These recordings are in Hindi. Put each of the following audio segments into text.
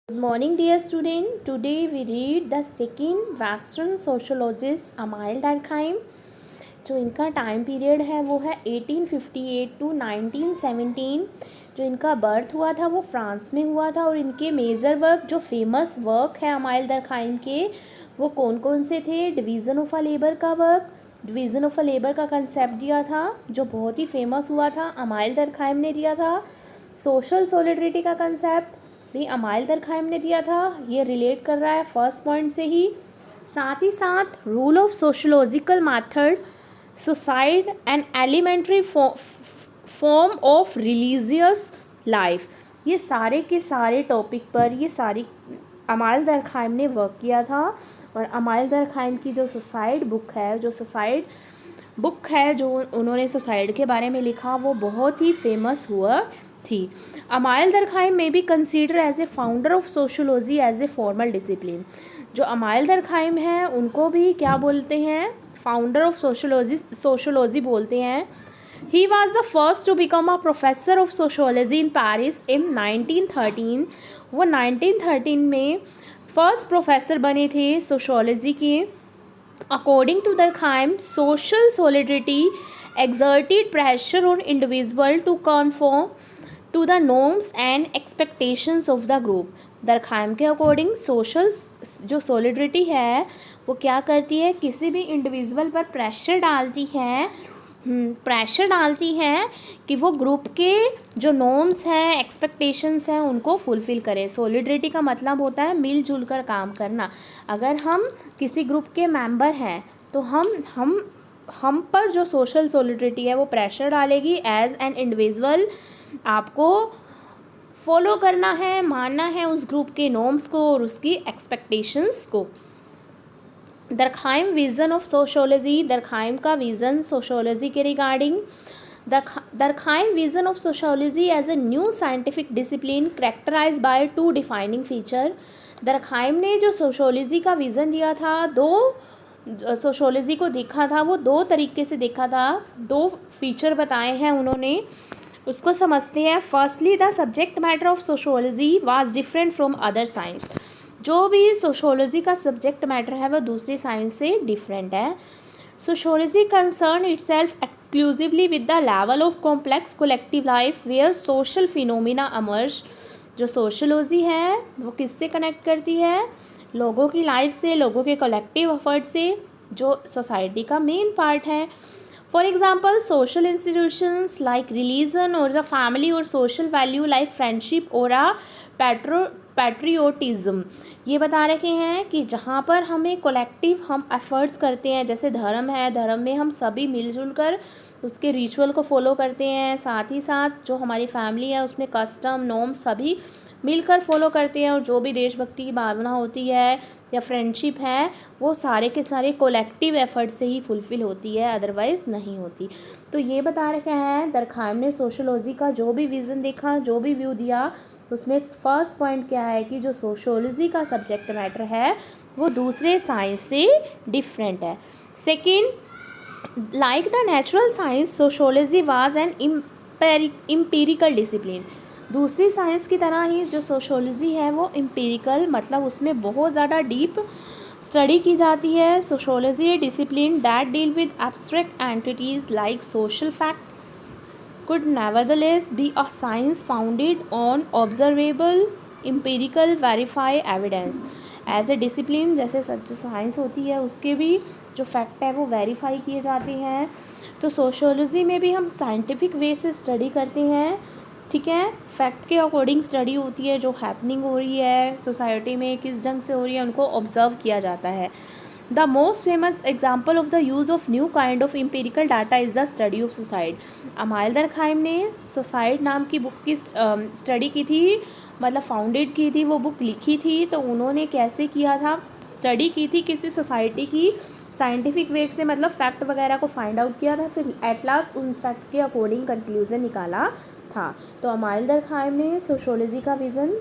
Good morning, dear student. Today we read the second Western sociologist Emile Durkheim. जो इनका टाइम पीरियड है वो है 1858 टू 1917। जो इनका बर्थ हुआ था वो फ्रांस में हुआ था और इनके मेजर वर्क जो फेमस वर्क है एमाइल दरखाइम के वो कौन कौन से थे। डिवीज़न ऑफ अ लेबर का work, division of a labour का कंसेप्ट दिया था जो बहुत ही फेमस हुआ था, एमाइल दरखाइम ने दिया था। सोशल सॉलिडरिटी का कंसेप्ट भी एमाइल दरखाइम ने दिया था। ये रिलेट कर रहा है फर्स्ट पॉइंट से ही। साथ ही साथ rule of sociological method, suicide and elementary form of religious life, ये सारे के सारे टॉपिक पर ये सारी एमाइल दरखाइम ने वर्क किया था। और एमाइल दरखाइम की जो सुसाइड बुक है, जो उन्होंने सुसाइड के बारे में लिखा वो बहुत ही फेमस हुआ थी। एमाइल दरखाइम में भी consider as a founder of sociology as a formal discipline. जो एमाइल दरखाइम हैं उनको भी क्या बोलते हैं, फाउंडर ऑफ सोशोलॉजी बोलते हैं। He was the first to become a professor of sociology in Paris in 1913। वो 1913 में फर्स्ट प्रोफेसर बने थे सोशोलॉजी के। According to Durkheim, social solidarity exerted pressure on individual to conform to the norms and expectations of the group। दरखाइम के अकॉर्डिंग सोशल जो सॉलिडरिटी है वो क्या करती है, किसी भी इंडिविजुअल पर प्रेशर डालती है कि वो ग्रुप के जो नॉर्म्स हैं, एक्सपेक्टेशंस हैं उनको फुलफ़िल करे। सॉलिडरिटी का मतलब होता है मिलजुल कर काम करना। अगर हम किसी ग्रुप के मेंबर हैं तो हम पर जो सोशल सॉलिडरिटी है वो प्रेशर डालेगी। एज एन इंडिविजुअल आपको फॉलो करना है, मानना है उस ग्रुप के नॉर्म्स को और उसकी एक्सपेक्टेशंस को। Durkheim vision of sociology, Durkheim का विज़न सोशोलॉजी के regarding. Durkheim vision of sociology as a new scientific discipline characterise by two defining feature. Durkheim ने जो सोशोलॉजी का विज़न दिया था, सोशोलॉजी को देखा था, वो दो तरीके से देखा था, दो फीचर बताए हैं उन्होंने, उसको समझते हैं। Firstly, the subject matter of sociology was different from other science. जो भी सोशोलॉजी का सब्जेक्ट मैटर है वह दूसरी साइंस से डिफरेंट है। Sociology concern itself exclusively with the level of complex collective life where social phenomena emerge. जो सोशोलॉजी है वो किससे कनेक्ट करती है, लोगों की लाइफ से, लोगों के कलेक्टिव एफर्ट से, जो सोसाइटी का मेन पार्ट है। For example, social institutions like religion और द फैमिली और सोशल वैल्यू लाइक फ्रेंडशिप और अ पैट्रियोटिज्म, ये बता रखे हैं कि जहाँ पर हमें कलेक्टिव हम एफर्ट्स करते हैं, जैसे धर्म है, धर्म में हम सभी मिलजुल कर उसके रिचुअल को फॉलो करते हैं। साथ ही साथ जो हमारी फैमिली है उसमें कस्टम नॉर्म सभी मिलकर फॉलो करते हैं। और जो भी देशभक्ति की भावना होती है या फ्रेंडशिप है वो सारे के सारे कोलेक्टिव एफर्ट से ही फुलफ़िल होती है, अदरवाइज़ नहीं होती। तो ये बता रखे हैं दरखाइम ने सोशोलॉजी का जो भी विज़न देखा, जो भी व्यू दिया, उसमें फर्स्ट पॉइंट क्या है कि जो सोशोलॉजी का सब्जेक्ट मैटर है वो दूसरे साइंस से डिफरेंट है। Second, like the natural science, sociology was an empirical discipline. दूसरी साइंस की तरह ही जो सोशोलॉजी है वो एम्पिरिकल, मतलब उसमें बहुत ज़्यादा डीप स्टडी की जाती है। Sociology A discipline that deal with abstract entities like social fact could nevertheless be a science founded on observable empirical verify evidence। As a discipline, जैसे जो साइंस होती है उसके भी जो फैक्ट है वो वेरीफाई किए जाते हैं। तो सोशोलॉजी में भी हम साइंटिफिक वे से स्टडी करते हैं, ठीक है। फैक्ट के अकॉर्डिंग स्टडी होती है, जो हैपनिंग हो रही है सोसाइटी में किस ढंग से हो रही है उनको ऑब्जर्व किया जाता है। The most famous example of the use of new kind of empirical data is the study of suicide. Amyl दरखाइम ने सुसाइड नाम की बुक की स्टडी की थी, मतलब फाउंडेड की थी, वो बुक लिखी थी। तो उन्होंने कैसे किया था, स्टडी की थी किसी सोसाइटी की साइंटिफिक वे से, मतलब फैक्ट वगैरह को फाइंड आउट किया था, फिर एट लास्ट उन फैक्ट के अकॉर्डिंग कंक्लूजन निकाला था। तो एमाइल दरखाइम ने सोशोलॉजी का विज़न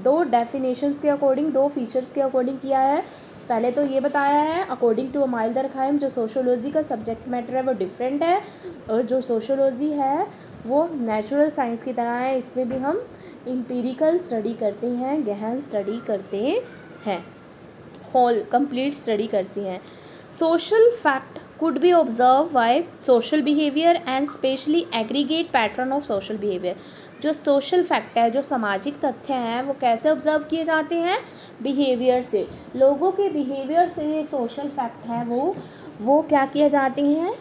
दो डेफिनेशंस के अकॉर्डिंग, दो फीचर्स के अकॉर्डिंग किया है। पहले तो ये बताया है अकॉर्डिंग टू एमाइल दरखाइम जो सोशोलॉजी का सब्जेक्ट मैटर है वो डिफरेंट है, और जो सोशोलॉजी है वो नेचुरल साइंस की तरह है। इसमें भी हम एम्पिरिकल स्टडी करते हैं, गहन स्टडी करते हैं, होल कंप्लीट स्टडी करते हैं। Social fact could be observed by social behavior and specially aggregate pattern of social behavior। जो सोशल फैक्ट है, जो सामाजिक तथ्य हैं, वो कैसे ऑब्जर्व किए जाते हैं? बिहेवियर से, लोगों के बिहेवियर से सोशल फैक्ट है वो क्या किए जाते हैं?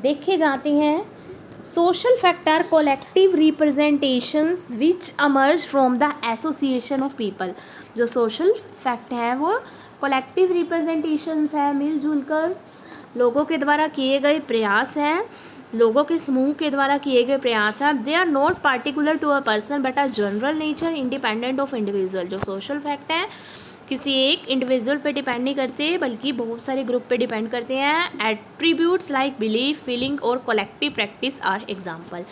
देखे जाते हैं। Social fact are collective representations which emerge from the association of people. जो सोशल फैक्ट है वो कोलेक्टिव रिप्रेजेंटेशंस है, मिलजुल कर लोगों के द्वारा किए गए प्रयास हैं, लोगों के समूह के द्वारा किए गए प्रयास हैं। They are not particular to a person but a general nature independent of individual. जो सोशल फैक्ट हैं किसी एक इंडिविजुअल पे डिपेंड नहीं करते बल्कि बहुत सारे ग्रुप पे डिपेंड करते हैं। एट्रीब्यूट्स लाइक बिलीफ, फीलिंग और कलेक्टिव प्रैक्टिस आर एग्जाम्पल।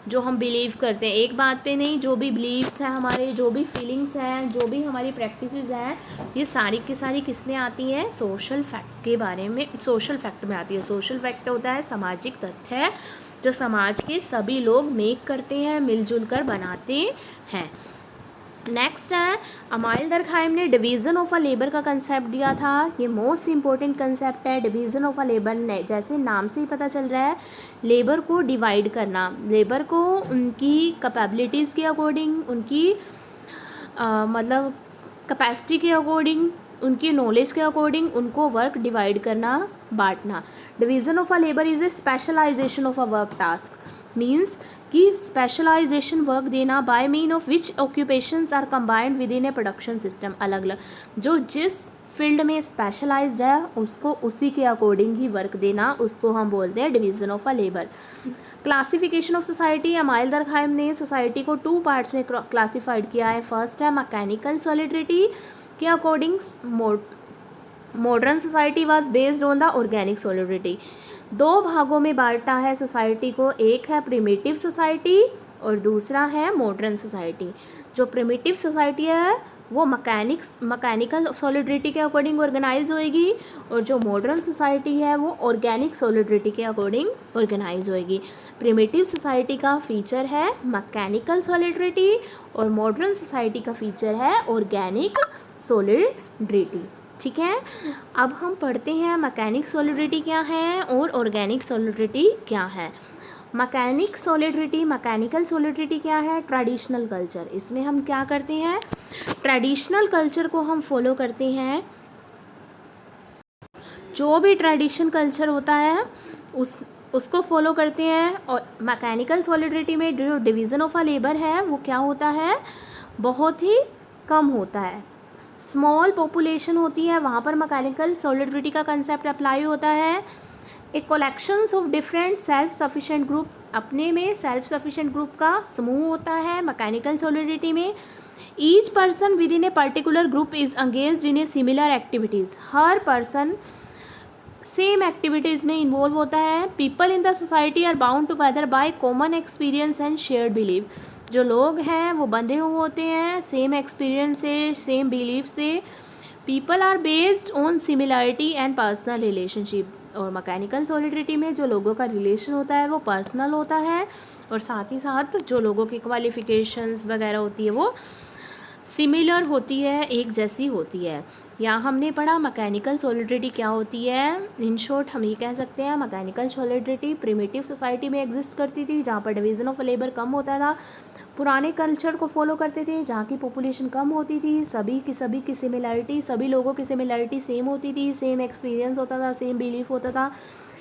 जो हम बिलीव करते हैं एक बात पे नहीं, जो भी बिलीव्स हैं हमारे, जो भी फीलिंग्स हैं, जो भी हमारी प्रैक्टिसेस हैं, ये सारी की सारी किस में आती हैं? सोशल फैक्ट के बारे में, सोशल फैक्ट में आती है। सोशल फैक्ट होता है सामाजिक तथ्य है जो समाज के सभी लोग मेक करते हैं, मिलजुल कर बनाते हैं। नेक्स्ट है, अमाइल दरखाइम ने डिवीज़न ऑफ अ लेबर का कंसेप्ट दिया था। ये मोस्ट इम्पोर्टेंट कंसेप्ट है। डिवीज़न ऑफ अ लेबर ने, जैसे नाम से ही पता चल रहा है, लेबर को डिवाइड करना, लेबर को उनकी कैपेबिलिटीज़ के अकॉर्डिंग, उनकी मतलब कैपेसिटी के अकॉर्डिंग, उनकी नॉलेज के अकॉर्डिंग उनको वर्क डिवाइड करना, बांटना। Division of a labour is a specialisation of a work task. Means कि स्पेशलाइजेशन वर्क देना by mean of which occupations are combined within a production system. अलग अलग जो जिस फील्ड में स्पेशलाइज्ड है उसको उसी के अकॉर्डिंग ही वर्क देना, उसको हम बोलते हैं division of a labour. Classification of society, amyl दरखाइम ने सोसाइटी को 2 पार्ट्स में क्लासिफाइड किया है। फर्स्ट है मैकेनिकल सॉलिडिटी के according modern society was based on the organic solidity. 2 भागों में बांटा है सोसाइटी को, एक है प्रिमिटिव सोसाइटी और दूसरा है मॉडर्न सोसाइटी। जो प्रिमिटिव सोसाइटी है वो मैकेनिकल सॉलिडिटी के अकॉर्डिंग ऑर्गेनाइज होएगी और जो मॉडर्न सोसाइटी है वो ऑर्गेनिक सॉलिडिटी के अकॉर्डिंग ऑर्गेनाइज होएगी। प्रिमिटिव सोसाइटी का फीचर है मैकेनिकल सॉलिडिटी और मॉडर्न सोसाइटी का फीचर है ऑर्गेनिक सॉलिडिटी। ठीक है, अब हम पढ़ते हैं मैकेनिक सॉलिडिटी क्या है और ऑर्गेनिक सॉलिडिटी क्या है। मैकेनिक सॉलिडिटी, मैकेनिकल सॉलिडिटी क्या है? Traditional culture. इसमें हम क्या करते हैं? ट्रेडिशनल कल्चर को हम फॉलो करते हैं। जो भी ट्रेडिशन कल्चर होता है उसको फॉलो करते हैं। और मैकेनिकल सॉलिडिटी में जो डिवीज़न ऑफ अ लेबर है वो क्या होता है? बहुत ही कम होता है। स्मॉल पॉपुलेशन होती है, वहाँ पर मैकेनिकल सॉलिडिटी का कंसेप्ट अप्लाई होता है। एक collections of different self sufficient group, अपने में सेल्फ सफिशिएंट ग्रुप का समूह होता है मैकेनिकल सॉलिडिटी में। Each person within a particular group is engaged in a similar activities. हर पर्सन सेम एक्टिविटीज़ में इन्वॉल्व होता है। People in the society are bound together by common experience and shared believe. जो लोग हैं वो बंधे हुए होते हैं सेम एक्सपीरियंस से, सेम बिलीफ से। People are based on similarity and personal relationship. और मैकेनिकल सॉलिडिटी में जो लोगों का रिलेशन होता है वो पर्सनल होता है और साथ ही साथ जो लोगों की क्वालिफिकेशंस वगैरह होती है वो सिमिलर होती है, एक जैसी होती है। यहाँ हमने पढ़ा मैकेनिकल सॉलिडिटी क्या होती है। इन शॉर्ट हम ये कह सकते हैं मैकेनिकल सॉलिडिटी प्रिमिटिव सोसाइटी में एग्जिस्ट करती थी जहाँ पर डिवीज़न ऑफ लेबर कम होता था। पुराने कल्चर को फॉलो करते थे जहाँ की पॉपुलेशन कम होती थी। सभी की सिमिलरिटी, सभी लोगों की सिमिलरिटी सेम होती थी, सेम एक्सपीरियंस होता था, सेम बिलीफ होता था,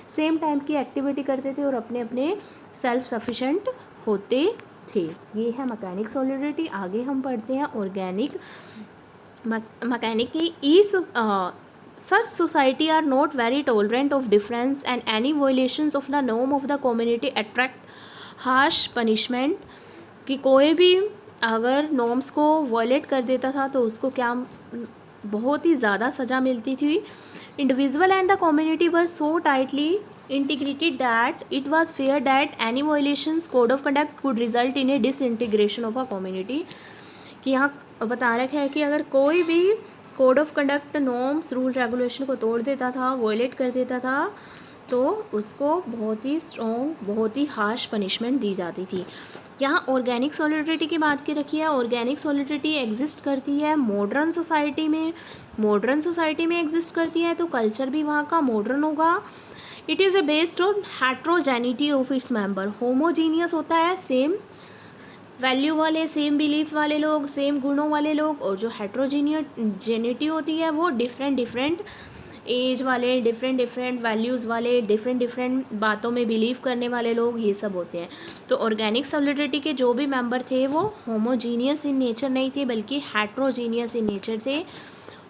सेम टाइम की एक्टिविटी करते थे और अपने अपने सेल्फ सफिशेंट होते थे। ये है मैकेनिक सॉलिडिटी। आगे हम पढ़ते हैं ऑर्गेनिक। मैकेनिक की such society are not very tolerant of difference and any violations of the norm of the community attract harsh punishment। कि कोई भी अगर नॉर्म्स को वायलेट कर देता था तो उसको क्या बहुत ही ज़्यादा सज़ा मिलती थी। Individual and the community were so tightly integrated that it was feared that any violations code of conduct could result in a disintegration of a community। कि यहाँ बता रखा है कि अगर कोई भी code of conduct norms rule regulation को तोड़ देता था, वायलेट कर देता था तो उसको बहुत ही स्ट्रॉन्ग, बहुत ही हार्श पनिशमेंट दी जाती थी। यहाँ ऑर्गेनिक सॉलिडरिटी की बात की रखी है। ऑर्गेनिक सॉलिडरिटी एग्जिस्ट करती है मॉडर्न सोसाइटी में। मॉडर्न सोसाइटी में एग्जिस्ट करती है तो कल्चर भी वहाँ का मॉडर्न होगा। It is a based on heterogeneity of its member. Homogeneous होता है, सेम वैल्यू वाले, सेम बिलीफ वाले लोग, सेम गुणों वाले लोग, और जो हेट्रोजेनिटी होती है वो डिफरेंट डिफरेंट एज वाले, डिफरेंट डिफरेंट वैल्यूज़ वाले, डिफरेंट डिफरेंट बातों में बिलीव करने वाले लोग, ये सब होते हैं। तो ऑर्गेनिक सॉलिडरिटी के जो भी मेंबर थे वो होमोजीनियस इन नेचर नहीं थे बल्कि हेट्रोजीनियस इन नेचर थे।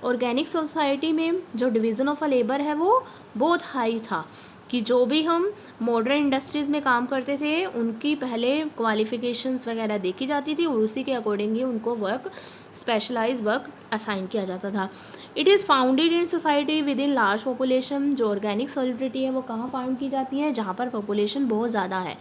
ऑर्गेनिक सोसाइटी में जो डिवीज़न ऑफ लेबर है वो बहुत हाई था कि जो भी हम मॉडर्न इंडस्ट्रीज़ में काम करते थे उनकी पहले क्वालिफ़िकेशंस वगैरह देखी जाती थी और उसी के अकॉर्डिंग ही उनको वर्क, स्पेशलाइज वर्क असाइन किया जाता था। It is founded in society with in large population. जो ऑर्गेनिक सॉलिडरिटी है वो कहाँ फाउंड की जाती है? जहाँ पर पॉपुलेशन बहुत ज़्यादा है।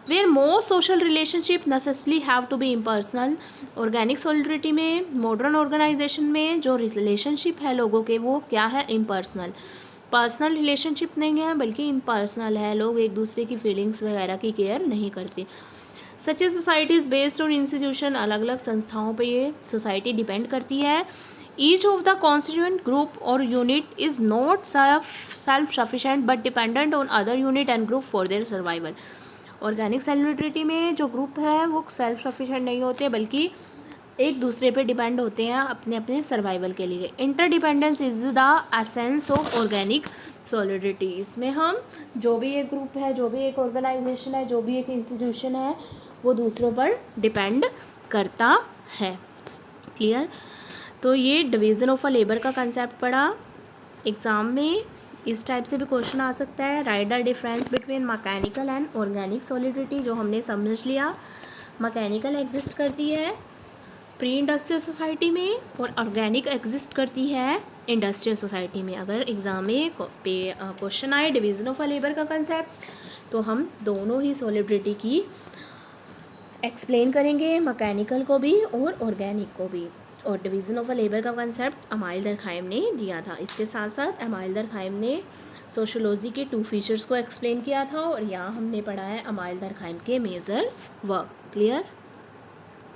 Where most social relationship necessarily have to be impersonal. Organic solidarity में, मॉडर्न ऑर्गेनाइजेशन में जो रिलेशनशिप है लोगों के वो क्या है? इम्पर्सनल। पर्सनल रिलेशनशिप नहीं है बल्कि इम्पर्सनल है। लोग एक दूसरे की फीलिंग्स वगैरह की केयर नहीं करते। Such a society is based on institution. अलग अलग संस्थाओं पे ये सोसाइटी डिपेंड करती है। Each of the constituent group और unit is not self sufficient but dependent on other unit and group for their survival. Organic solidarity में जो ग्रुप है वो सेल्फ सफिशेंट नहीं होते बल्कि एक दूसरे पे डिपेंड होते हैं अपने अपने सर्वाइवल के लिए। Interdependence is the essence of organic solidarity. इसमें हम जो भी एक ग्रुप है, जो भी एक ऑर्गेनाइजेशन है, जो भी एक इंस्टीट्यूशन है वो दूसरों पर डिपेंड करता है। क्लियर? तो ये डिवीज़न ऑफ अ लेबर का कंसेप्ट पढ़ा। एग्ज़ाम में इस टाइप से भी क्वेश्चन आ सकता है। Right the difference between mechanical and organic solidarity. जो हमने समझ लिया, मैकेनिकल एग्जिस्ट करती है प्री इंडस्ट्रियल सोसाइटी में और ऑर्गेनिक एग्जिस्ट करती है इंडस्ट्रियल सोसाइटी में। अगर एग्ज़ाम में क्वेश्चन आए डिवीज़न ऑफ अ लेबर का कंसेप्ट तो हम दोनों ही सॉलिडरिटी की एक्सप्लेन करेंगे, मैकेनिकल को भी और ऑर्गेनिक को भी। और डिवीज़न ऑफ अ लेबर का कंसेप्ट एमाइल दरखाइम ने दिया था। इसके साथ साथ एमाइल दरखाइम ने सोशियोलॉजी के 2 फीचर्स को एक्सप्लेन किया था और यहाँ हमने पढ़ा है एमाइल दरखाइम के मेजर वर्क। क्लियर?